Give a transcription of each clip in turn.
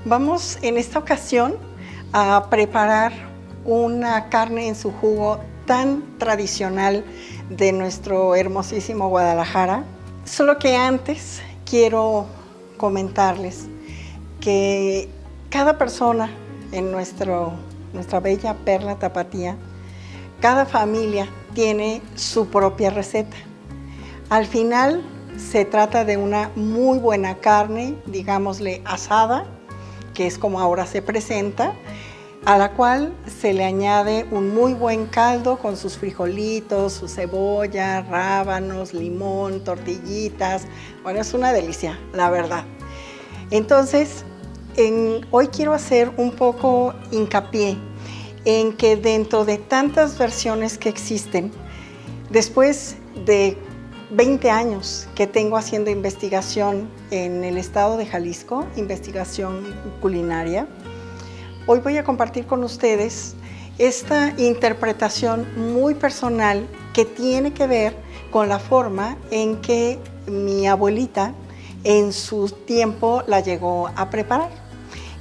Vamos en esta ocasión a preparar una carne en su jugo tan tradicional de nuestro hermosísimo Guadalajara. Solo que antes quiero comentarles que cada persona en nuestra bella perla tapatía, cada familia tiene su propia receta. Al final se trata de una muy buena carne, digámosle asada, que es como ahora se presenta, a la cual se le añade un muy buen caldo con sus frijolitos, su cebolla, rábanos, limón, tortillitas. Bueno, es una delicia, la verdad. Entonces, hoy quiero hacer un poco hincapié en que dentro de tantas versiones que existen, después de 20 años que tengo haciendo investigación en el estado de Jalisco, investigación culinaria, hoy voy a compartir con ustedes esta interpretación muy personal que tiene que ver con la forma en que mi abuelita en su tiempo la llegó a preparar.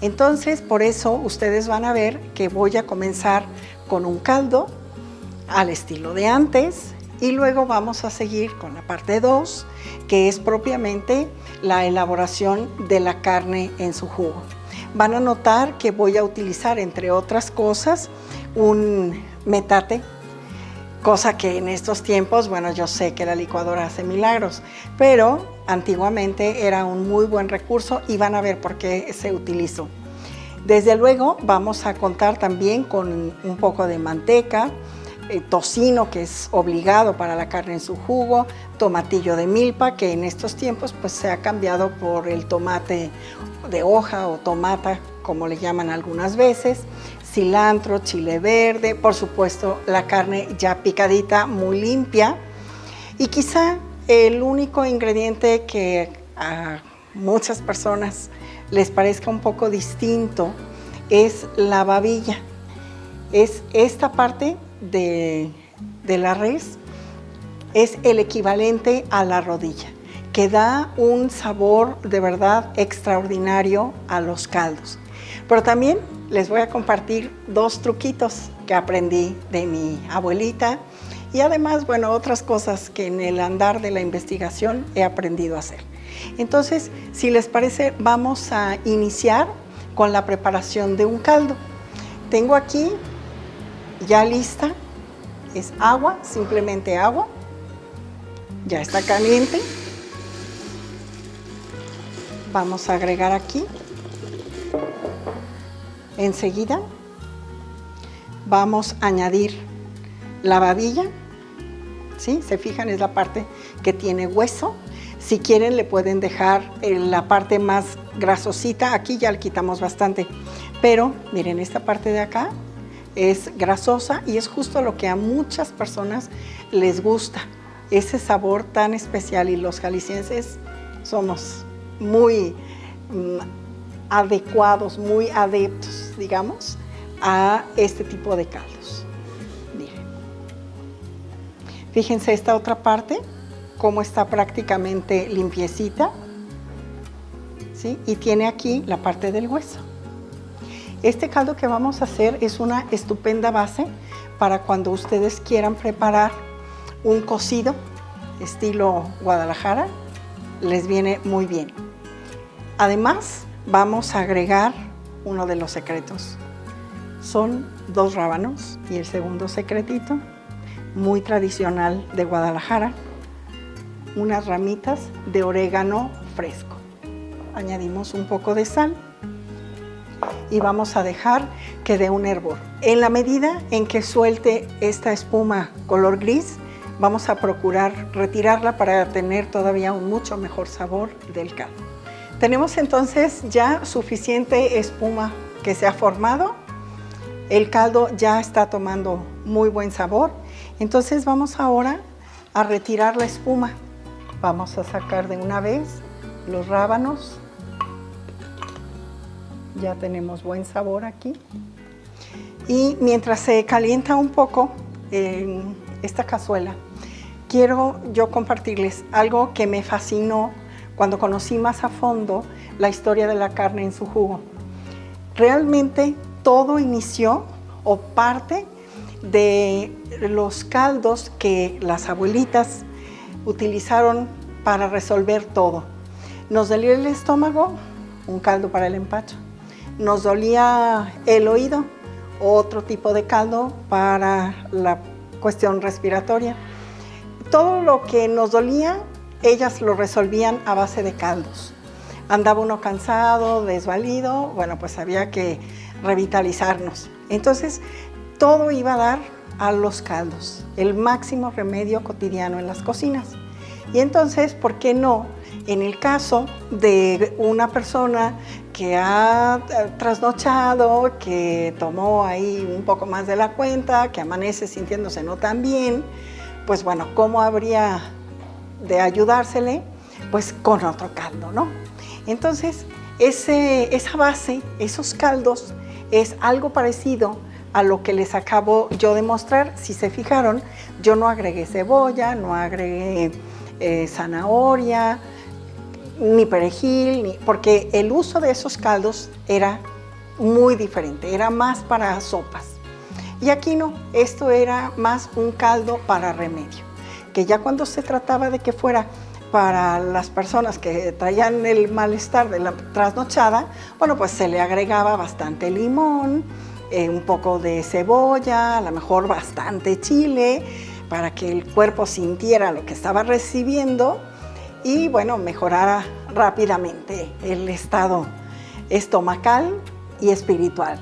Entonces, por eso ustedes van a ver que voy a comenzar con un caldo al estilo de antes y luego vamos a seguir con la parte 2, que es propiamente la elaboración de la carne en su jugo. Van a notar que voy a utilizar, entre otras cosas, un metate, cosa que en estos tiempos, bueno, yo sé que la licuadora hace milagros, pero antiguamente era un muy buen recurso y van a ver por qué se utilizó. Desde luego vamos a contar también con un poco de manteca, tocino, que es obligado para la carne en su jugo, tomatillo de milpa, que en estos tiempos pues se ha cambiado por el tomate de hoja o tomata, como le llaman algunas veces, cilantro, chile verde, por supuesto la carne ya picadita, muy limpia, y quizá el único ingrediente que a muchas personas les parezca un poco distinto es la babilla. Es esta parte de la res, es el equivalente a la rodilla, que da un sabor de verdad extraordinario a los caldos. Pero también les voy a compartir 2 truquitos que aprendí de mi abuelita y además, bueno, otras cosas que en el andar de la investigación he aprendido a hacer. Entonces, si les parece, vamos a iniciar con la preparación de un caldo. Tengo aquí ya lista, es agua, simplemente agua, ya está caliente. Vamos a agregar aquí, enseguida vamos a añadir la babilla, ¿sí? Se fijan, es la parte que tiene hueso. Si quieren le pueden dejar la parte más grasosita, aquí ya le quitamos bastante, pero miren, esta parte de acá es grasosa y es justo lo que a muchas personas les gusta, ese sabor tan especial, y los jaliscienses somos muy adecuados, muy adeptos, digamos, a este tipo de caldos. Miren. Fíjense esta otra parte, cómo está prácticamente limpiecita, ¿sí? Y tiene aquí la parte del hueso. Este caldo que vamos a hacer es una estupenda base para cuando ustedes quieran preparar un cocido estilo Guadalajara, les viene muy bien. Además, vamos a agregar uno de los secretos. Son 2 rábanos y el segundo secretito, muy tradicional de Guadalajara, unas ramitas de orégano fresco. Añadimos un poco de sal y vamos a dejar que dé un hervor. En la medida en que suelte esta espuma color gris, vamos a procurar retirarla para tener todavía un mucho mejor sabor del caldo. Tenemos entonces ya suficiente espuma que se ha formado. El caldo ya está tomando muy buen sabor. Entonces vamos ahora a retirar la espuma. Vamos a sacar de una vez los rábanos. Ya tenemos buen sabor aquí. Y mientras se calienta un poco en esta cazuela, quiero yo compartirles algo que me fascinó cuando conocí más a fondo la historia de la carne en su jugo. Realmente todo inició o parte de los caldos que las abuelitas utilizaron para resolver todo. Nos dolía el estómago, un caldo para el empacho. Nos dolía el oído, otro tipo de caldo para la cuestión respiratoria. Todo lo que nos dolía, ellas lo resolvían a base de caldos. Andaba uno cansado, desvalido, bueno, pues había que revitalizarnos. Entonces, todo iba a dar a los caldos, el máximo remedio cotidiano en las cocinas. Y entonces, ¿por qué no? En el caso de una persona que ha trasnochado, que tomó ahí un poco más de la cuenta, que amanece sintiéndose no tan bien, pues bueno, ¿cómo habría de ayudársele? Pues con otro caldo, ¿no? Entonces, esa base, esos caldos, es algo parecido a lo que les acabo yo de mostrar. Si se fijaron, yo no agregué cebolla, no agregué zanahoria, ni perejil, porque el uso de esos caldos era muy diferente, era más para sopas. Y aquí no, esto era más un caldo para remedio, que ya cuando se trataba de que fuera para las personas que traían el malestar de la trasnochada, bueno, pues se le agregaba bastante limón, un poco de cebolla, a lo mejor bastante chile, para que el cuerpo sintiera lo que estaba recibiendo y, bueno, mejorara rápidamente el estado estomacal y espiritual.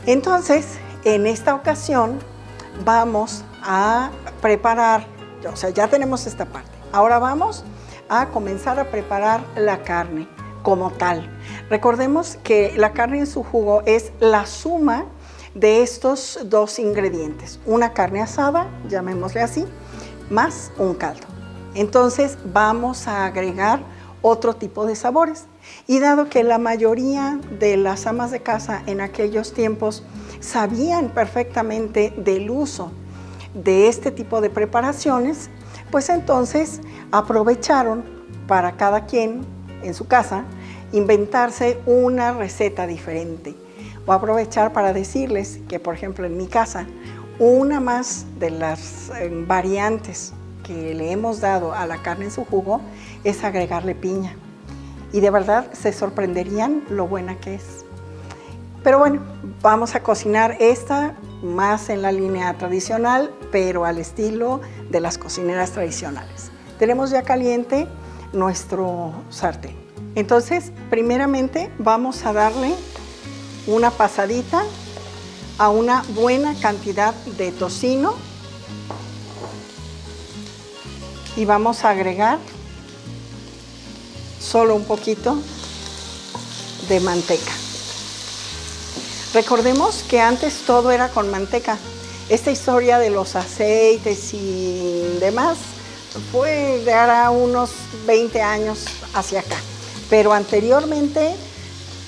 Entonces, en esta ocasión vamos a preparar, o sea, ya tenemos esta parte. Ahora vamos a comenzar a preparar la carne como tal. Recordemos que la carne en su jugo es la suma de estos dos ingredientes. Una carne asada, llamémosle así, más un caldo. Entonces vamos a agregar otro tipo de sabores. Y dado que la mayoría de las amas de casa en aquellos tiempos sabían perfectamente del uso de este tipo de preparaciones, pues entonces aprovecharon para cada quien en su casa inventarse una receta diferente. Voy a aprovechar para decirles que, por ejemplo, en mi casa, una más de las variantes que le hemos dado a la carne en su jugo es agregarle piña. Y de verdad se sorprenderían lo buena que es. Pero bueno, vamos a cocinar esta más en la línea tradicional, pero al estilo de las cocineras tradicionales. Tenemos ya caliente nuestro sartén. Entonces, primeramente vamos a darle una pasadita a una buena cantidad de tocino y vamos a agregar solo un poquito de manteca. Recordemos que antes todo era con manteca. Esta historia de los aceites y demás fue de ahora unos 20 años hacia acá. Pero anteriormente,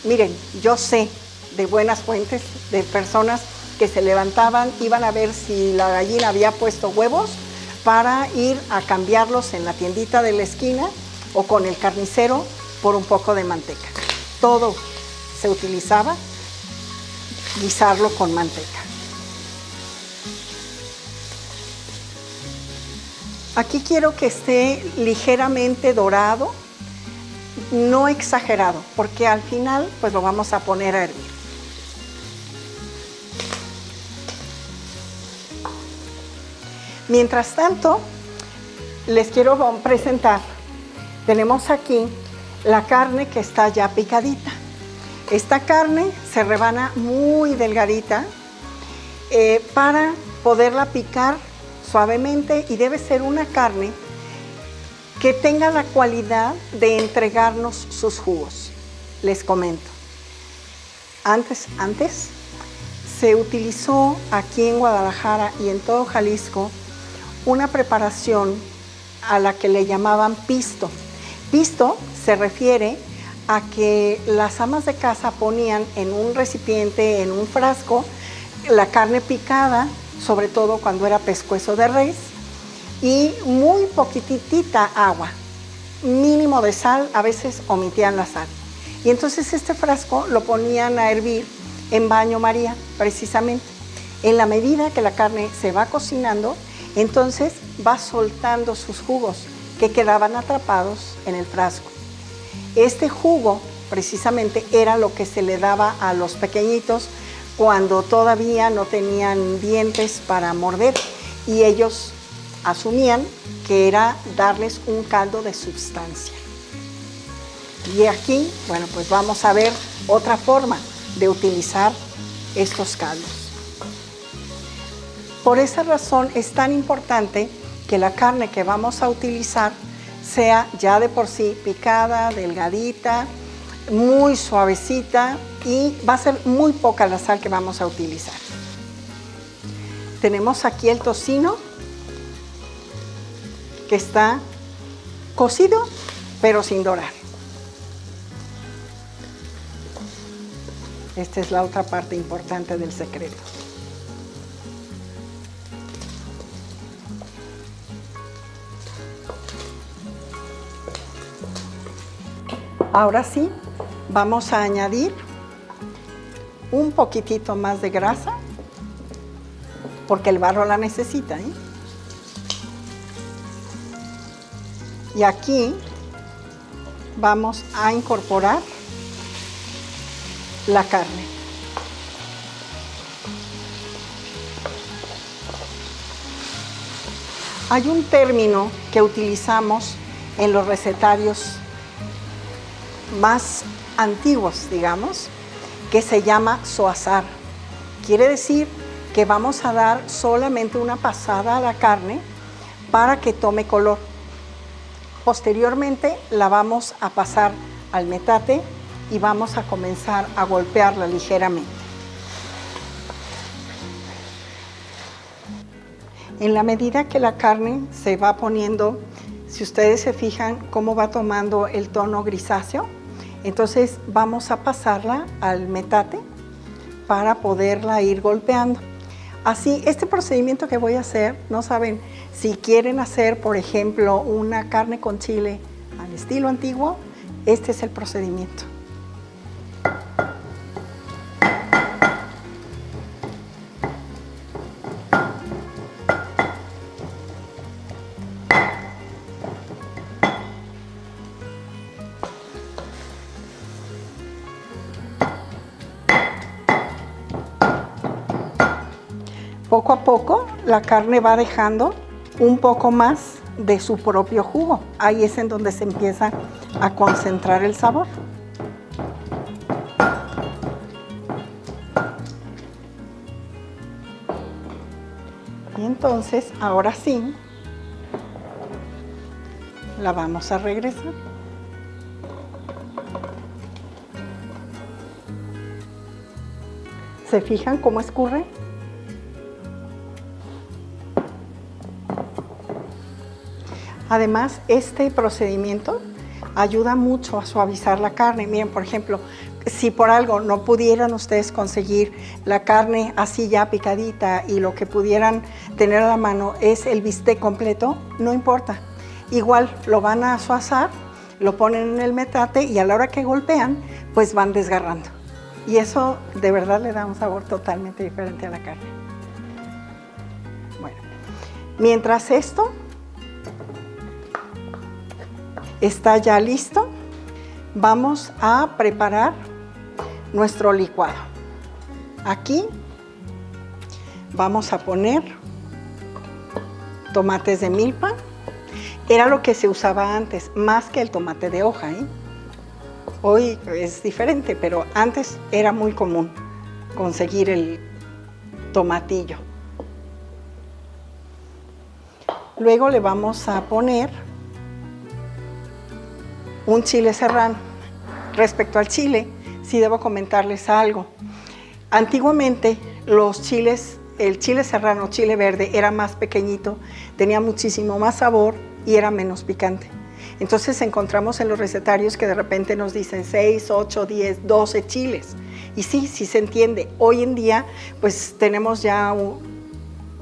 miren, yo sé de buenas fuentes, de personas que se levantaban, iban a ver si la gallina había puesto huevos para ir a cambiarlos en la tiendita de la esquina o con el carnicero por un poco de manteca. Todo se utilizaba guisarlo con manteca. Aquí quiero que esté ligeramente dorado, no exagerado, porque al final pues lo vamos a poner a hervir. Mientras tanto, les quiero presentar, tenemos aquí la carne que está ya picadita. Esta carne se rebana muy delgadita para poderla picar suavemente y debe ser una carne que tenga la cualidad de entregarnos sus jugos. Les comento, antes se utilizó aquí en Guadalajara y en todo Jalisco una preparación a la que le llamaban pisto. Pisto se refiere a que las amas de casa ponían en un recipiente, en un frasco, la carne picada, sobre todo cuando era pescuezo de res, y muy poquitita agua, mínimo de sal, a veces omitían la sal. Y entonces este frasco lo ponían a hervir en baño María, precisamente. En la medida que la carne se va cocinando, entonces va soltando sus jugos que quedaban atrapados en el frasco. Este jugo precisamente era lo que se le daba a los pequeñitos cuando todavía no tenían dientes para morder y ellos asumían que era darles un caldo de sustancia. Y aquí, bueno, pues vamos a ver otra forma de utilizar estos caldos. Por esa razón es tan importante que la carne que vamos a utilizar sea ya de por sí picada, delgadita, muy suavecita y va a ser muy poca la sal que vamos a utilizar. Tenemos aquí el tocino que está cocido pero sin dorar. Esta es la otra parte importante del secreto. Ahora sí, vamos a añadir un poquitito más de grasa, porque el barro la necesita, ¿eh? Y aquí vamos a incorporar la carne. Hay un término que utilizamos en los recetarios más antiguos, digamos, que se llama soazar. Quiere decir que vamos a dar solamente una pasada a la carne para que tome color. Posteriormente la vamos a pasar al metate y vamos a comenzar a golpearla ligeramente. En la medida que la carne se va poniendo, si ustedes se fijan cómo va tomando el tono grisáceo, entonces vamos a pasarla al metate para poderla ir golpeando. Así, este procedimiento que voy a hacer, no saben, si quieren hacer, por ejemplo, una carne con chile al estilo antiguo, este es el procedimiento. Poco a poco la carne va dejando un poco más de su propio jugo. Ahí es en donde se empieza a concentrar el sabor. Y entonces, ahora sí, la vamos a regresar. ¿Se fijan cómo escurre? Además, este procedimiento ayuda mucho a suavizar la carne. Miren, por ejemplo, si por algo no pudieran ustedes conseguir la carne así ya picadita y lo que pudieran tener a la mano es el bistec completo, no importa. Igual lo van a suazar, lo ponen en el metate y a la hora que golpean, pues van desgarrando. Y eso de verdad le da un sabor totalmente diferente a la carne. Bueno, mientras esto está ya listo, vamos a preparar nuestro licuado. Aquí vamos a poner tomates de milpa. Era lo que se usaba antes, más que el tomate de hoja, ¿eh? Hoy es diferente, pero antes era muy común conseguir el tomatillo. Luego le vamos a poner un chile serrano. Respecto al chile, sí debo comentarles algo. Antiguamente los chiles, el chile serrano, chile verde, era más pequeñito, tenía muchísimo más sabor y era menos picante. Entonces encontramos en los recetarios que de repente nos dicen 6, 8, 10, 12 chiles. Y sí, sí se entiende. Hoy en día pues tenemos ya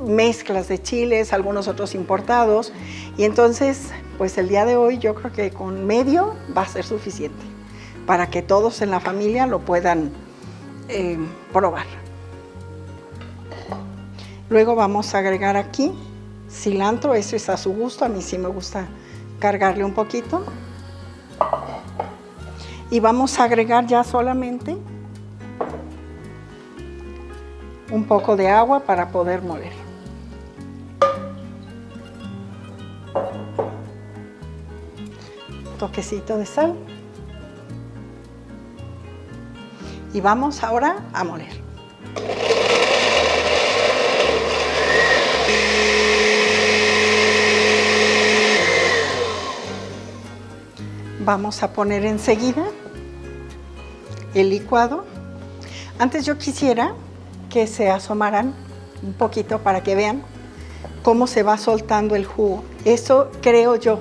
mezclas de chiles, algunos otros importados. Y entonces, pues el día de hoy yo creo que con medio va a ser suficiente para que todos en la familia lo puedan probar. Luego vamos a agregar aquí cilantro, eso es a su gusto, a mí sí me gusta cargarle un poquito. Y vamos a agregar ya solamente un poco de agua para poder moler. Toquecito de sal. Y vamos ahora a moler. Vamos a poner enseguida el licuado. Antes yo quisiera que se asomaran un poquito para que vean cómo se va soltando el jugo. Eso creo yo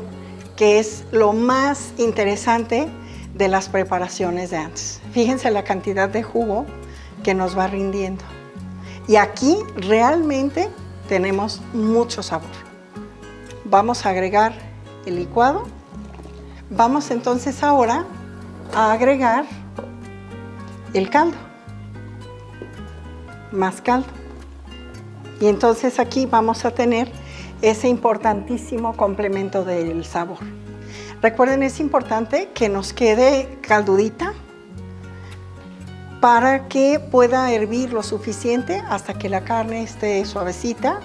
que es lo más interesante de las preparaciones de antes. Fíjense la cantidad de jugo que nos va rindiendo. Y aquí realmente tenemos mucho sabor. Vamos a agregar el licuado. Vamos entonces ahora a agregar el caldo. Más caldo. Y entonces aquí vamos a tener ese importantísimo complemento del sabor. Recuerden, es importante que nos quede caldudita para que pueda hervir lo suficiente hasta que la carne esté suavecita.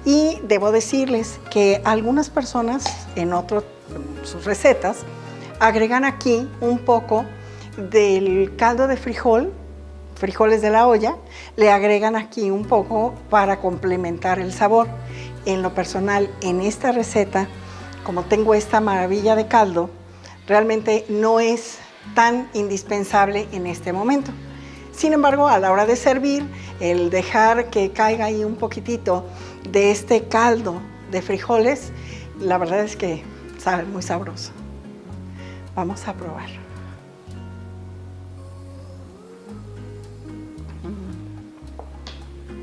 Y debo decirles que algunas personas en sus recetas agregan aquí un poco del caldo de frijoles de la olla, le agregan aquí un poco para complementar el sabor. En lo personal, en esta receta, como tengo esta maravilla de caldo, realmente no es tan indispensable en este momento. Sin embargo, a la hora de servir, el dejar que caiga ahí un poquitito de este caldo de frijoles, la verdad es que sabe muy sabroso. Vamos a probar.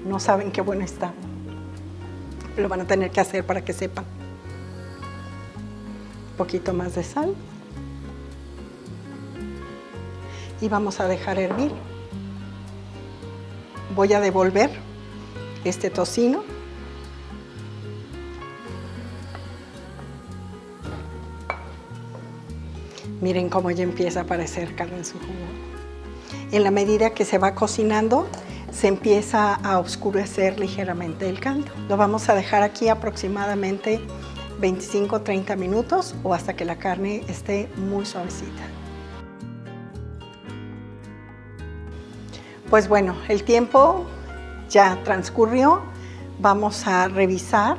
No saben qué bueno está. Lo van a tener que hacer para que sepan. Un poquito más de sal. Y vamos a dejar hervir. Voy a devolver este tocino. Miren cómo ya empieza a aparecer carne en su jugo. En la medida que se va cocinando, se empieza a oscurecer ligeramente el caldo. Lo vamos a dejar aquí aproximadamente 25-30 minutos o hasta que la carne esté muy suavecita. Pues bueno, el tiempo ya transcurrió. Vamos a revisar.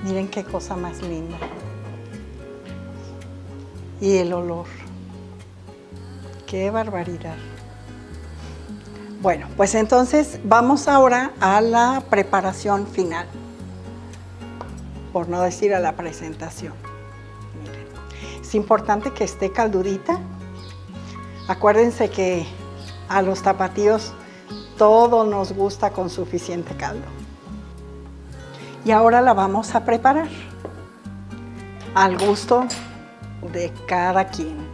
Miren qué cosa más linda. Y el olor. ¡Qué barbaridad! Bueno, pues entonces vamos ahora a la preparación final, por no decir a la presentación. Miren, es importante que esté caldudita. Acuérdense que a los tapatíos todo nos gusta con suficiente caldo. Y ahora la vamos a preparar al gusto de cada quien.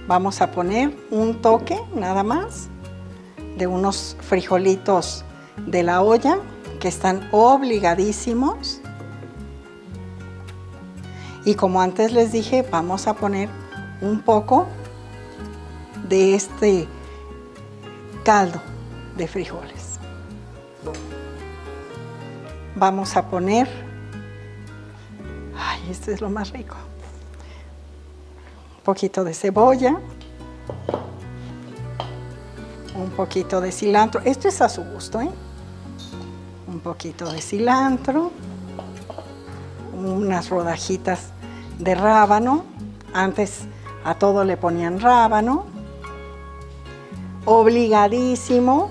Vamos a poner un toque nada más de unos frijolitos de la olla que están obligadísimos. Y como antes les dije, vamos a poner un poco de este caldo de frijoles. Vamos a poner, este es lo más rico, un poquito de cebolla, un poquito de cilantro, esto es a su gusto, un poquito de cilantro, unas rodajitas de rábano, antes a todo le ponían rábano, obligadísimo,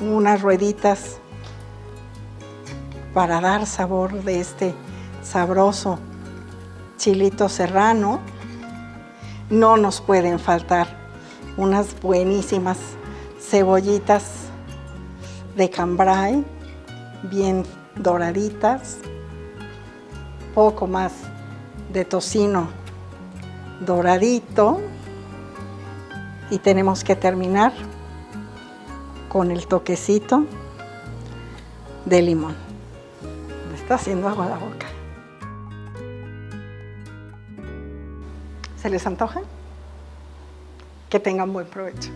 unas rueditas para dar sabor de este sabroso chilito serrano. No nos pueden faltar unas buenísimas cebollitas de cambray, bien doraditas, poco más de tocino doradito, y tenemos que terminar con el toquecito de limón. Me está haciendo agua la boca. ¿Se les antoja? Que tengan buen provecho.